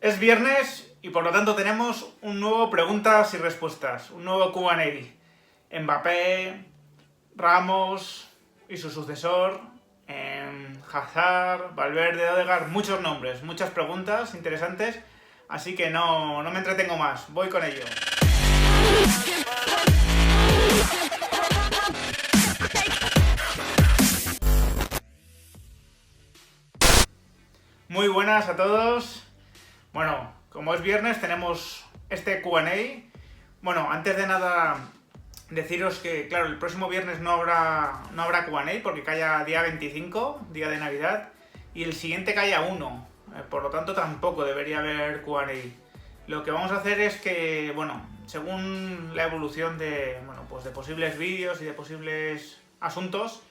Es viernes y por lo tanto tenemos un nuevo preguntas y respuestas, un nuevo Q&A. Mbappé, Ramos y su sucesor, Hazard, Valverde, Odegaard, muchos nombres, muchas preguntas interesantes, así que no me entretengo más, voy con ello. Muy buenas a todos. Bueno, como es viernes tenemos este Q&A. Bueno, antes de nada deciros que, claro, el próximo viernes no habrá Q&A porque cae a día 25, día de Navidad, y el siguiente cae a 1. Por lo tanto tampoco debería haber Q&A. Lo que vamos a hacer es que, bueno, según la evolución de posibles vídeos y de posibles asuntos,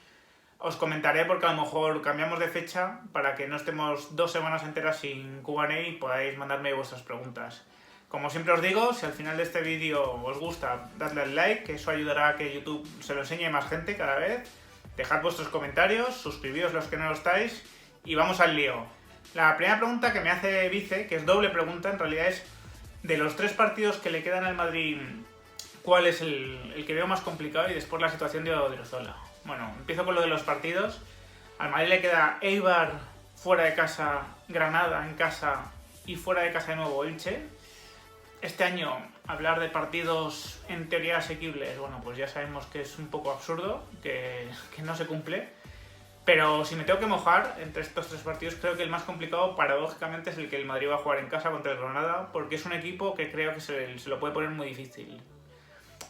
os comentaré porque a lo mejor cambiamos de fecha para que no estemos 2 semanas enteras sin Q&A y podáis mandarme vuestras preguntas. Como siempre os digo, si al final de este vídeo os gusta, dadle al like, que eso ayudará a que YouTube se lo enseñe a más gente cada vez. Dejad vuestros comentarios, suscribíos los que no lo estáis y vamos al lío. La primera pregunta que me hace Vice, que es doble pregunta, en realidad es de los 3 partidos que le quedan al Madrid, ¿cuál es el que veo más complicado? Y después la situación de Odriozola. Bueno, empiezo con lo de los partidos. Al Madrid le queda Eibar fuera de casa, Granada en casa y fuera de casa de nuevo Elche. Este año hablar de partidos en teoría asequibles, bueno, pues ya sabemos que es un poco absurdo, que no se cumple. Pero si me tengo que mojar entre estos 3 partidos, creo que el más complicado paradójicamente es el que el Madrid va a jugar en casa contra el Granada, porque es un equipo que creo que se lo puede poner muy difícil.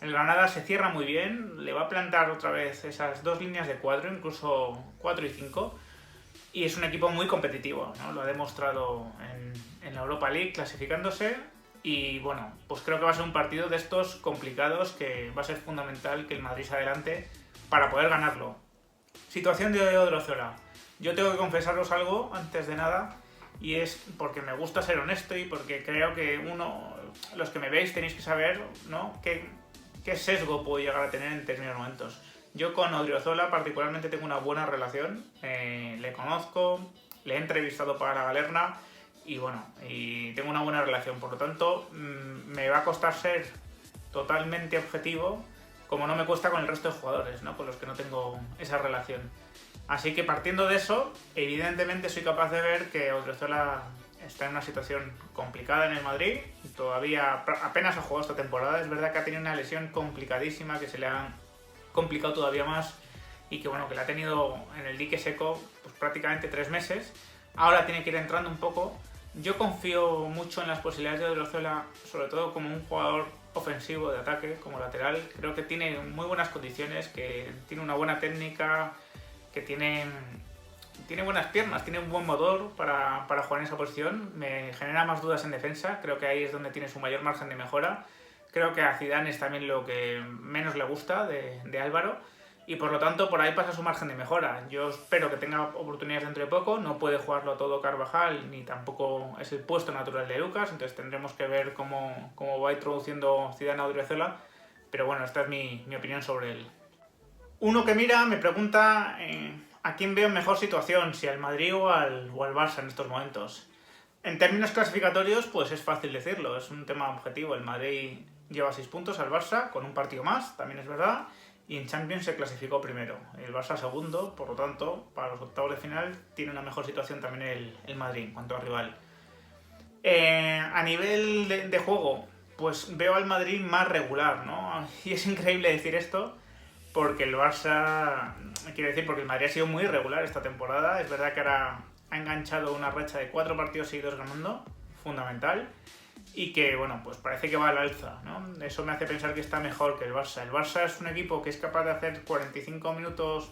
El Granada se cierra muy bien, le va a plantar otra vez esas 2 líneas de 4, incluso 4 y 5, y es un equipo muy competitivo, ¿no? Lo ha demostrado en la Europa League clasificándose, y bueno, pues creo que va a ser un partido de estos complicados que va a ser fundamental que el Madrid se adelante para poder ganarlo. Situación de Odriozola. Yo tengo que confesaros algo antes de nada, y es porque me gusta ser honesto y porque creo que los que me veis tenéis que saber, ¿no?, qué sesgo puedo llegar a tener en determinados momentos. Yo con Odriozola particularmente tengo una buena relación, le conozco, le he entrevistado para la Galerna y bueno, y tengo una buena relación, por lo tanto me va a costar ser totalmente objetivo, como no me cuesta con el resto de jugadores, ¿no?, con los que no tengo esa relación. Así que partiendo de eso, evidentemente soy capaz de ver que Odriozola está en una situación complicada en el Madrid, todavía apenas ha jugado esta temporada, es verdad que ha tenido una lesión complicadísima que se le ha complicado todavía más y que bueno, que la ha tenido en el dique seco pues prácticamente 3 meses, ahora tiene que ir entrando un poco. Yo confío mucho en las posibilidades de Odriozola, sobre todo como un jugador ofensivo de ataque, como lateral, creo que tiene muy buenas condiciones, que tiene una buena técnica, que tiene buenas piernas, tiene un buen motor para jugar en esa posición. Me genera más dudas en defensa, creo que ahí es donde tiene su mayor margen de mejora. Creo que a Zidane es también lo que menos le gusta de Álvaro y por lo tanto por ahí pasa su margen de mejora. Yo espero que tenga oportunidades dentro de poco, no puede jugarlo todo Carvajal ni tampoco es el puesto natural de Lucas, entonces tendremos que ver cómo va introduciendo Zidane a Odriozola, pero bueno, esta es mi opinión sobre él. Uno que mira me pregunta ¿a quién veo en mejor situación? Si al Madrid o al Barça en estos momentos. En términos clasificatorios, pues es fácil decirlo, es un tema objetivo. El Madrid lleva 6 puntos al Barça, con un partido más, también es verdad, y en Champions se clasificó primero. El Barça segundo, por lo tanto, para los octavos de final tiene una mejor situación también el Madrid en cuanto a rival. A nivel de juego, pues veo al Madrid más regular, ¿no? Y es increíble decir esto, porque el Barça, quiero decir, porque el Madrid ha sido muy irregular esta temporada. Es verdad que ahora ha enganchado una racha de 4 partidos seguidos ganando, fundamental, y que, bueno, pues parece que va al alza, ¿no? Eso me hace pensar que está mejor que el Barça. El Barça es un equipo que es capaz de hacer 45 minutos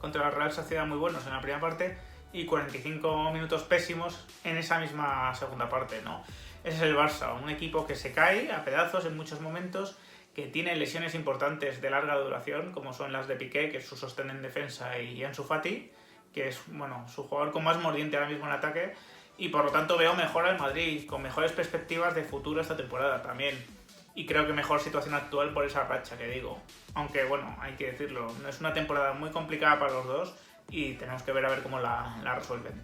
contra la Real Sociedad muy buenos en la primera parte y 45 minutos pésimos en esa misma segunda parte, ¿no? Ese es el Barça, un equipo que se cae a pedazos en muchos momentos, que tiene lesiones importantes de larga duración, como son las de Piqué, que es su sostén en defensa, y Ansu Fati, que es bueno, su jugador con más mordiente ahora mismo en ataque, y por lo tanto veo mejor al Madrid, con mejores perspectivas de futuro esta temporada también. Y creo que mejor situación actual por esa racha que digo. Aunque bueno, hay que decirlo, no es una temporada muy complicada para los dos y tenemos que ver a ver cómo la resuelven.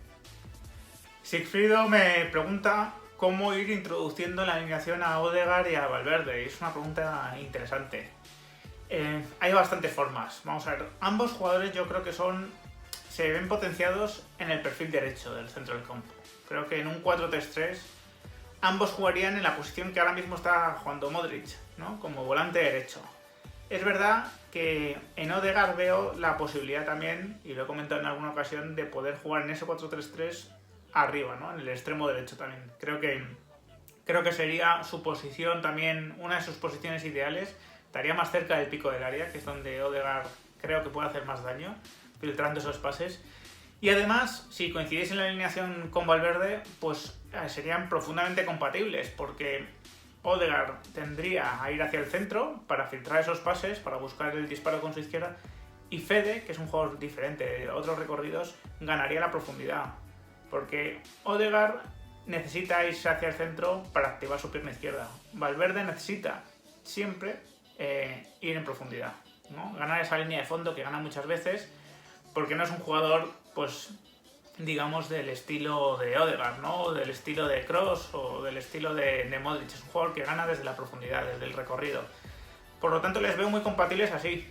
Sigfrido me pregunta cómo ir introduciendo en la alineación a Odegaard y a Valverde. Es una pregunta interesante. Hay bastantes formas. Vamos a ver, ambos jugadores yo creo que se ven potenciados en el perfil derecho del centro del campo. Creo que en un 4-3-3 ambos jugarían en la posición que ahora mismo está jugando Modric, ¿no? Como volante derecho. Es verdad que en Odegaard veo la posibilidad también, y lo he comentado en alguna ocasión, de poder jugar en ese 4-3-3 arriba, ¿no? En el extremo derecho también. Creo que sería su posición también, una de sus posiciones ideales. Estaría más cerca del pico del área, que es donde Odegaard creo que puede hacer más daño, filtrando esos pases. Y además, si coincidís en la alineación con Valverde, pues serían profundamente compatibles, porque Odegaard tendría a ir hacia el centro para filtrar esos pases, para buscar el disparo con su izquierda, y Fede, que es un jugador diferente de otros recorridos, ganaría la profundidad, porque Odegaard necesita irse hacia el centro para activar su pierna izquierda. Valverde necesita siempre ir en profundidad, ¿no? Ganar esa línea de fondo que gana muchas veces, porque no es un jugador, pues, digamos, del estilo de Odegaard, ¿no? O del estilo de Kroos o del estilo de Modric. Es un jugador que gana desde la profundidad, desde el recorrido. Por lo tanto, les veo muy compatibles así.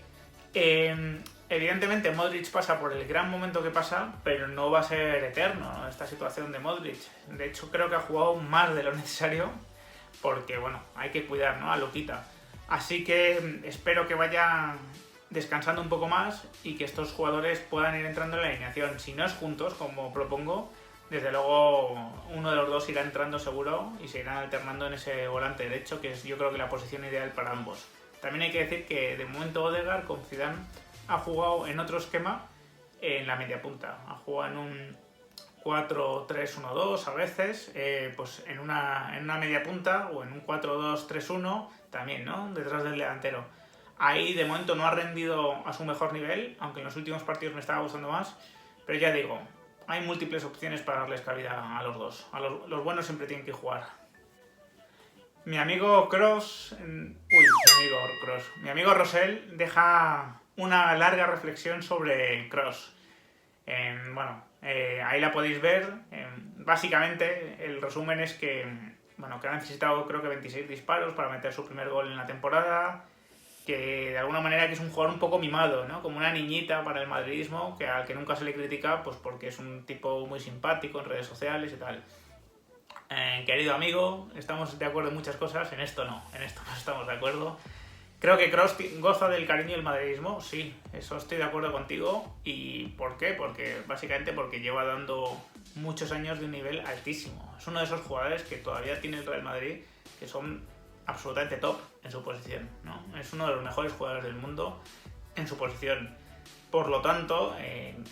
Evidentemente, Modric pasa por el gran momento que pasa, pero no va a ser eterno, ¿no? Esta situación de Modric. De hecho, creo que ha jugado más de lo necesario, porque, bueno, hay que cuidar, ¿no? A Luquita. Así que espero que vaya descansando un poco más y que estos jugadores puedan ir entrando en la alineación. Si no es juntos, como propongo, desde luego uno de los dos irá entrando seguro y se irán alternando en ese volante derecho, que es yo creo que la posición ideal para ambos. También hay que decir que de momento Odegaard con Zidane ha jugado en otro esquema en la media punta. Ha jugado en un 4-3-1-2 a veces, pues en una media punta, o en un 4-2-3-1 también, ¿no? Detrás del delantero. Ahí de momento no ha rendido a su mejor nivel, aunque en los últimos partidos me estaba gustando más. Pero ya digo, hay múltiples opciones para darles cabida a los dos. Los buenos siempre tienen que jugar. Mi amigo Rosell deja una larga reflexión sobre Kroos. Ahí la podéis ver. Básicamente, el resumen es que ha necesitado creo que 26 disparos para meter su primer gol en la temporada. Que de alguna manera que es un jugador un poco mimado, ¿no? Como una niñita para el madridismo, al que nunca se le critica, pues porque es un tipo muy simpático en redes sociales y tal. Querido amigo, estamos de acuerdo en muchas cosas, en esto no estamos de acuerdo. Creo que Kroos goza del cariño del madridismo, sí, eso estoy de acuerdo contigo. ¿Y por qué? Básicamente porque lleva dando muchos años de un nivel altísimo. Es uno de esos jugadores que todavía tiene el Real Madrid, que son absolutamente top en su posición, ¿no? Es uno de los mejores jugadores del mundo en su posición. Por lo tanto,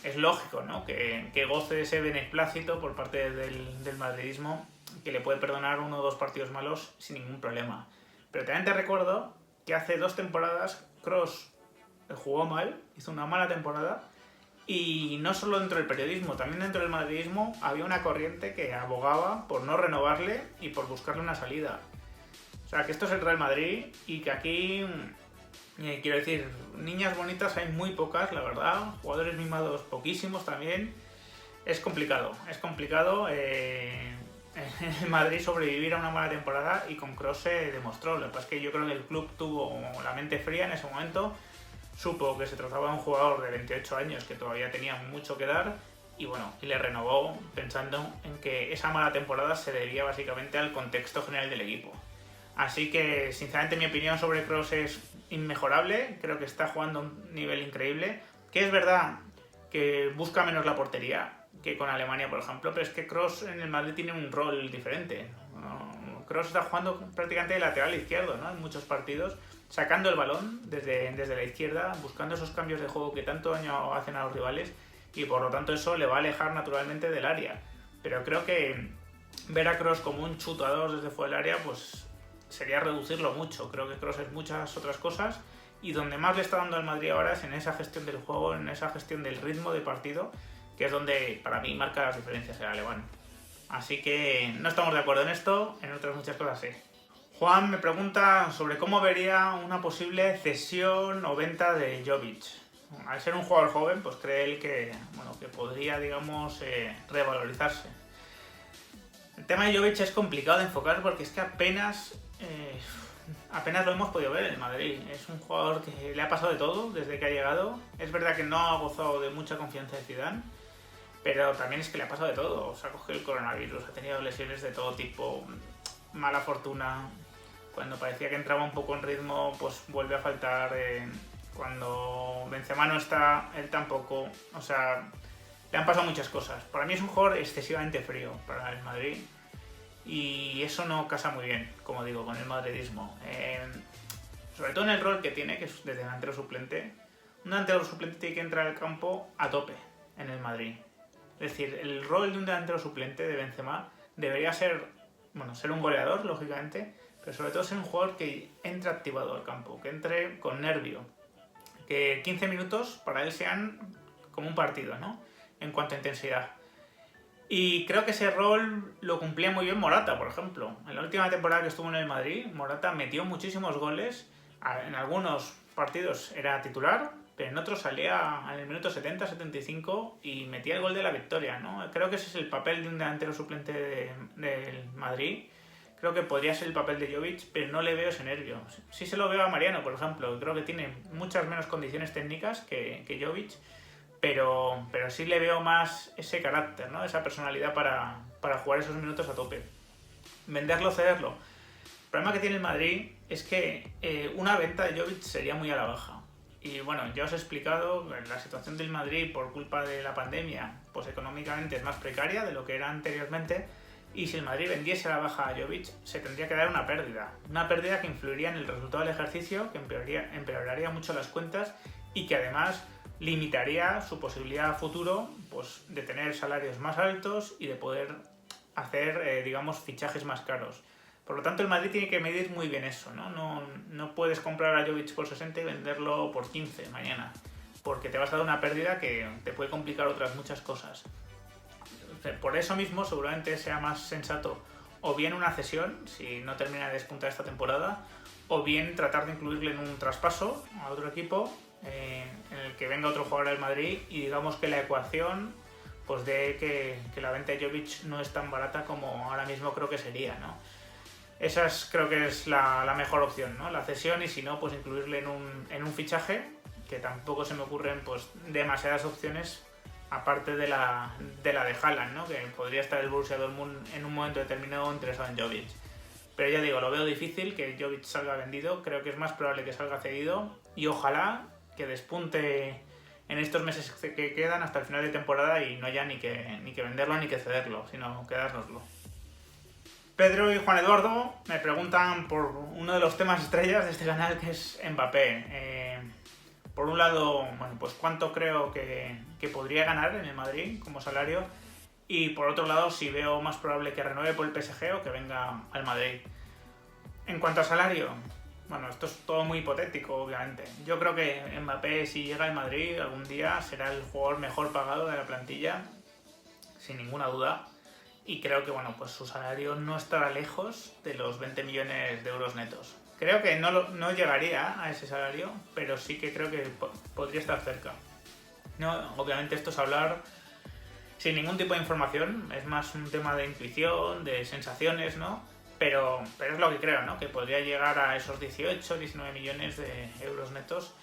es lógico, ¿no? que goce de ese beneplácito por parte del madridismo, que le puede perdonar 1 o 2 partidos malos sin ningún problema. Pero también te recuerdo que hace 2 temporadas Kroos jugó mal, hizo una mala temporada, y no solo dentro del periodismo, también dentro del madridismo había una corriente que abogaba por no renovarle y por buscarle una salida. O sea, que esto es el Real Madrid y que aquí, quiero decir, niñas bonitas hay muy pocas, la verdad. Jugadores mimados poquísimos también. Es complicado en el Madrid sobrevivir a una mala temporada, y con Kroos se demostró. Lo que pasa es que yo creo que el club tuvo la mente fría en ese momento, supo que se trataba de un jugador de 28 años que todavía tenía mucho que dar y le renovó pensando en que esa mala temporada se debía básicamente al contexto general del equipo. Así que, sinceramente, mi opinión sobre Kroos es inmejorable. Creo que está jugando a un nivel increíble. Que es verdad que busca menos la portería que con Alemania, por ejemplo, pero es que Kroos en el Madrid tiene un rol diferente. Kroos está jugando prácticamente de lateral izquierdo, ¿no? En muchos partidos, sacando el balón desde la izquierda, buscando esos cambios de juego que tanto daño hacen a los rivales, y por lo tanto eso le va a alejar naturalmente del área. Pero creo que ver a Kroos como un chutador desde fuera del área, pues sería reducirlo mucho. Creo que Kroos es muchas otras cosas, y donde más le está dando al Madrid ahora es en esa gestión del juego, en esa gestión del ritmo de partido, que es donde para mí marca las diferencias el alemán. Así que no estamos de acuerdo en esto, en otras muchas cosas sí. Juan me pregunta sobre cómo vería una posible cesión o venta de Jovic. Al ser un jugador joven, pues cree él que podría, digamos, revalorizarse. El tema de Jovic es complicado de enfocar porque es que apenas lo hemos podido ver en el Madrid. Es un jugador que le ha pasado de todo desde que ha llegado. Es verdad que no ha gozado de mucha confianza de Zidane, pero también es que le ha pasado de todo. Se ha cogido el coronavirus, ha tenido lesiones de todo tipo, mala fortuna. Cuando parecía que entraba un poco en ritmo, pues vuelve a faltar. Cuando Benzema no está, él tampoco. O sea, le han pasado muchas cosas. Para mí es un jugador excesivamente frío para el Madrid. Y eso no casa muy bien, como digo, con el madridismo. Sobre todo en el rol que tiene, que es de delantero suplente. Un delantero suplente tiene que entrar al campo a tope en el Madrid. Es decir, el rol de un delantero suplente de Benzema debería ser, bueno, ser un goleador, lógicamente, pero sobre todo ser un jugador que entre activado al campo, que entre con nervio. Que 15 minutos para él sean como un partido, ¿no? En cuanto a intensidad. Y creo que ese rol lo cumplía muy bien Morata, por ejemplo. En la última temporada que estuvo en el Madrid, Morata metió muchísimos goles. En algunos partidos era titular, pero en otros salía en el minuto 70-75 y metía el gol de la victoria, ¿no? Creo que ese es el papel de un delantero suplente del Madrid. Creo que podría ser el papel de Jovic, pero no le veo ese nervio. Sí se lo veo a Mariano, por ejemplo. Creo que tiene muchas menos condiciones técnicas que Jovic. Pero sí le veo más ese carácter, ¿no? Esa personalidad para jugar esos minutos a tope. Venderlo, cederlo. El problema que tiene el Madrid es que una venta de Jovic sería muy a la baja. Y bueno, ya os he explicado, la situación del Madrid por culpa de la pandemia, pues económicamente es más precaria de lo que era anteriormente. Y si el Madrid vendiese a la baja a Jovic, se tendría que dar una pérdida. Una pérdida que influiría en el resultado del ejercicio, que empeoraría mucho las cuentas y que además limitaría su posibilidad a futuro, pues, de tener salarios más altos y de poder hacer, digamos, fichajes más caros. Por lo tanto, el Madrid tiene que medir muy bien eso, ¿no? No puedes comprar a Jovic por 60 y venderlo por 15 mañana, porque te vas a dar una pérdida que te puede complicar otras muchas cosas. Por eso mismo, seguramente sea más sensato o bien una cesión, si no termina de despuntar esta temporada, o bien tratar de incluirle en un traspaso a otro equipo, en el que venga otro jugador del Madrid y digamos que la ecuación pues de que la venta de Jovic no es tan barata como ahora mismo creo que sería, ¿no? Esa creo que es la mejor opción, ¿no? La cesión, y si no, pues incluirle en un fichaje, que tampoco se me ocurren pues demasiadas opciones aparte de la de Haaland, ¿no? Que podría estar el Borussia Dortmund en un momento determinado interesado en Jovic. Pero ya digo, lo veo difícil que Jovic salga vendido, creo que es más probable que salga cedido y ojalá que despunte en estos meses que quedan hasta el final de temporada y no haya ni que venderlo ni que cederlo, sino quedárnoslo. Pedro y Juan Eduardo me preguntan por uno de los temas estrellas de este canal, que es Mbappé. Por un lado, bueno, pues cuánto creo que podría ganar en el Madrid como salario, y por otro lado, si veo más probable que renueve por el PSG o que venga al Madrid. En cuanto a salario, bueno, esto es todo muy hipotético, obviamente. Yo creo que Mbappé, si llega al Madrid, algún día será el jugador mejor pagado de la plantilla, sin ninguna duda. Y creo que, bueno, pues su salario no estará lejos de los 20 millones de euros netos. Creo que no llegaría a ese salario, pero sí que creo que podría estar cerca. No, obviamente esto es hablar sin ningún tipo de información, es más un tema de intuición, de sensaciones, ¿no? Pero es lo que creo, ¿no? Que podría llegar a esos 18-19 millones de euros netos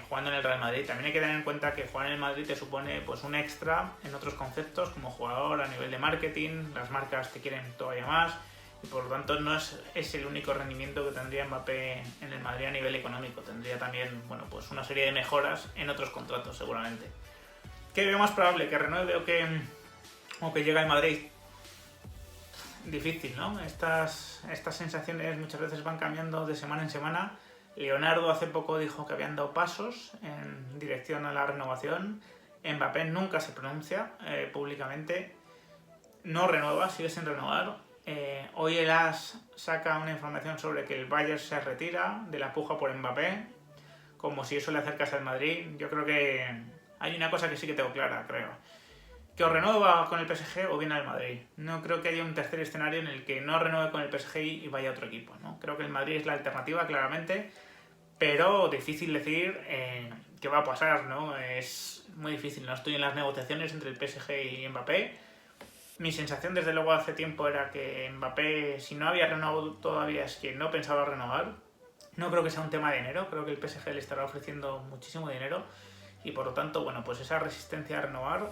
jugando en el Real Madrid. También hay que tener en cuenta que jugar en el Madrid te supone pues un extra en otros conceptos como jugador, a nivel de marketing, las marcas te quieren todavía más y por lo tanto no es el único rendimiento que tendría Mbappé en el Madrid a nivel económico. Tendría también, bueno, pues una serie de mejoras en otros contratos seguramente. ¿Qué veo más probable? ¿Que renueve o que llegue al Madrid? Difícil, ¿no? Estas sensaciones muchas veces van cambiando de semana en semana. Leonardo hace poco dijo que habían dado pasos en dirección a la renovación. Mbappé nunca se pronuncia públicamente. No renueva, sigue sin renovar. Hoy el AS saca una información sobre que el Bayern se retira de la puja por Mbappé, como si eso le acercase al Madrid. Yo creo que hay una cosa que sí que tengo clara, creo. Que o renueva con el PSG o viene al Madrid. No creo que haya un tercer escenario en el que no renueve con el PSG y vaya a otro equipo, ¿no? Creo que el Madrid es la alternativa, claramente, pero difícil decir qué va a pasar, ¿no? Es muy difícil, no estoy en las negociaciones entre el PSG y Mbappé, Mi sensación desde luego hace tiempo era que Mbappé, si no había renovado todavía, es que no pensaba renovar. No creo que sea un tema de dinero, creo que el PSG le estará ofreciendo muchísimo dinero y por lo tanto, bueno, pues esa resistencia a renovar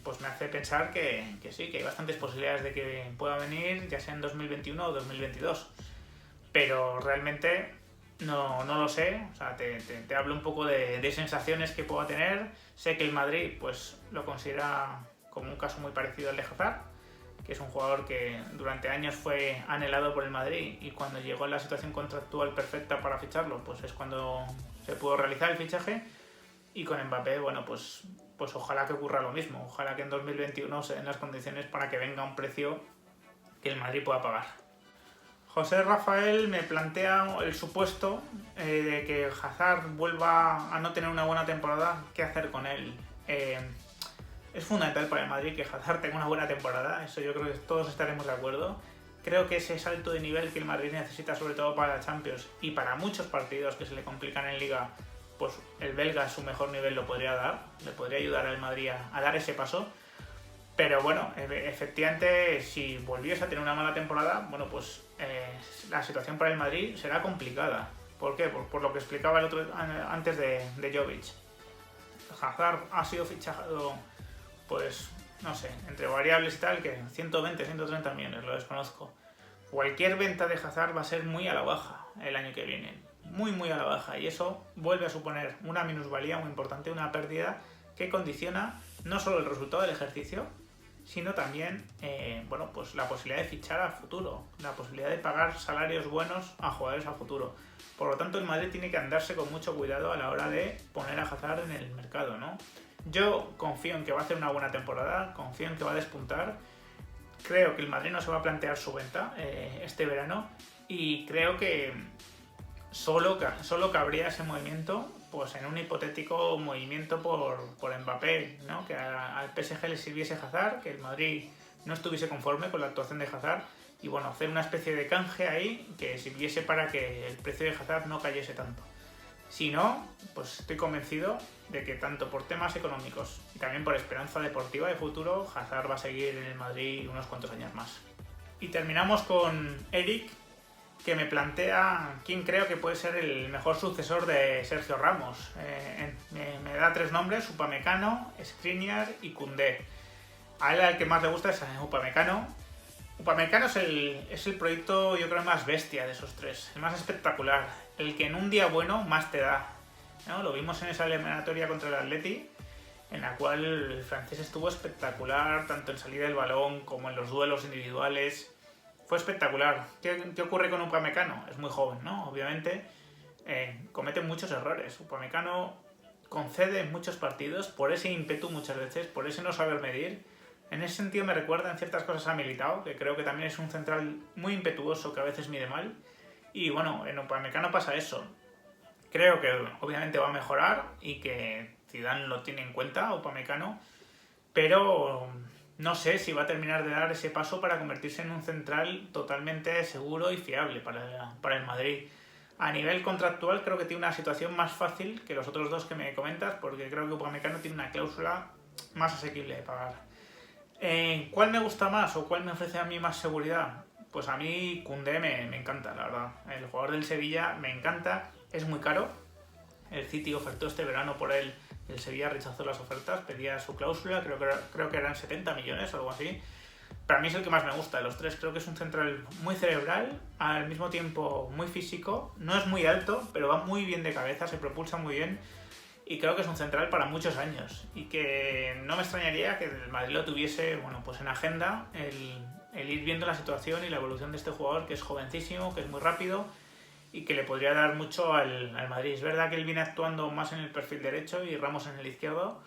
pues me hace pensar que sí, que hay bastantes posibilidades de que pueda venir, ya sea en 2021 o 2022. Pero realmente no lo sé, o sea, te hablo un poco de sensaciones que puedo tener. Sé que el Madrid pues lo considera como un caso muy parecido al de Hazard, que es un jugador que durante años fue anhelado por el Madrid y cuando llegó en la situación contractual perfecta para ficharlo, pues es cuando se pudo realizar el fichaje. Y con Mbappé, bueno, pues ojalá que ocurra lo mismo, ojalá que en 2021 se den las condiciones para que venga un precio que el Madrid pueda pagar. José Rafael me plantea el supuesto de que Hazard vuelva a no tener una buena temporada. ¿Qué hacer con él? Es fundamental para el Madrid que Hazard tenga una buena temporada, eso yo creo que todos estaremos de acuerdo. Creo que ese salto de nivel que el Madrid necesita, sobre todo para la Champions y para muchos partidos que se le complican en Liga, pues el belga a su mejor nivel lo podría dar, le podría ayudar al Madrid a dar ese paso. Pero bueno, efectivamente, si volviese a tener una mala temporada, bueno, pues la situación para el Madrid será complicada. ¿Por qué? Por lo que explicaba antes de Jovic. Hazard ha sido fichado, pues, no sé, entre variables y tal, que 120, 130 millones, lo desconozco. Cualquier venta de Hazard va a ser muy a la baja el año que viene. Muy a la baja. Y eso vuelve a suponer una minusvalía muy importante, una pérdida que condiciona no solo el resultado del ejercicio, sino también bueno, pues la posibilidad de fichar a futuro, la posibilidad de pagar salarios buenos a jugadores a futuro. Por lo tanto, el Madrid tiene que andarse con mucho cuidado a la hora de poner a Hazard en el mercado, ¿no? Yo confío en que va a hacer una buena temporada, confío en que va a despuntar. Creo que el Madrid no se va a plantear su venta este verano y creo que solo cabría ese movimiento pues en un hipotético movimiento por Mbappé, ¿no? Que al PSG le sirviese Hazard, que el Madrid no estuviese conforme con la actuación de Hazard y bueno, hacer una especie de canje ahí que sirviese para que el precio de Hazard no cayese tanto. Si no, pues estoy convencido de que tanto por temas económicos y también por esperanza deportiva de futuro, Hazard va a seguir en el Madrid unos cuantos años más. Y terminamos con Eric, que me plantea quién creo que puede ser el mejor sucesor de Sergio Ramos. Me da 3 nombres: Upamecano, Skriniar y Koundé. A él al que más le gusta es Upamecano. Upamecano es el proyecto, yo creo, más bestia de esos 3, el más espectacular, el que en un día bueno más te da, ¿no? Lo vimos en esa eliminatoria contra el Atleti, en la cual el francés estuvo espectacular, tanto en salida del balón como en los duelos individuales. Fue espectacular. ¿Qué ocurre con Upamecano? Es muy joven, ¿no? Obviamente comete muchos errores. Upamecano concede en muchos partidos por ese ímpetu muchas veces, por ese no saber medir. En ese sentido me recuerda en ciertas cosas a Militao, que creo que también es un central muy impetuoso que a veces mide mal. Y bueno, en Upamecano pasa eso. Creo que obviamente va a mejorar y que Zidane lo tiene en cuenta, Upamecano, pero no sé si va a terminar de dar ese paso para convertirse en un central totalmente seguro y fiable para el Madrid. A nivel contractual creo que tiene una situación más fácil que los otros dos que me comentas, porque creo que Upamecano tiene una cláusula más asequible de pagar. ¿Cuál me gusta más o cuál me ofrece a mí más seguridad? Pues a mí Koundé me encanta, la verdad. El jugador del Sevilla me encanta, es muy caro. El City ofertó este verano por él, el Sevilla rechazó las ofertas, pedía su cláusula, creo que eran 70 millones o algo así. Para mí es el que más me gusta de los 3, creo que es un central muy cerebral, al mismo tiempo muy físico, no es muy alto, pero va muy bien de cabeza, se propulsa muy bien y creo que es un central para muchos años y que no me extrañaría que el Madrid lo tuviese, bueno, pues en agenda el ir viendo la situación y la evolución de este jugador, que es jovencísimo, que es muy rápido y que le podría dar mucho al Madrid. Es verdad que él viene actuando más en el perfil derecho y Ramos en el izquierdo,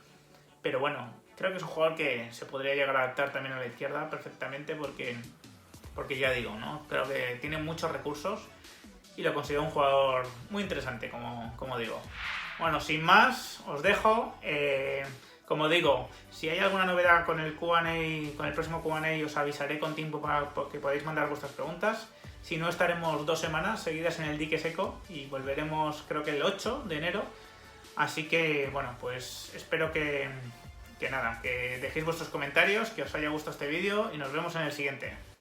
pero bueno, creo que es un jugador que se podría llegar a adaptar también a la izquierda perfectamente porque ya digo, ¿no? Creo que tiene muchos recursos y lo considero un jugador muy interesante, como digo. Bueno, sin más, os dejo. Como digo, si hay alguna novedad con el Q&A, con el próximo Q&A, os avisaré con tiempo para que podáis mandar vuestras preguntas. Si no, estaremos 2 semanas seguidas en el dique seco y volveremos creo que el 8 de enero. Así que, bueno, pues espero que que nada, que dejéis vuestros comentarios, que os haya gustado este vídeo y nos vemos en el siguiente.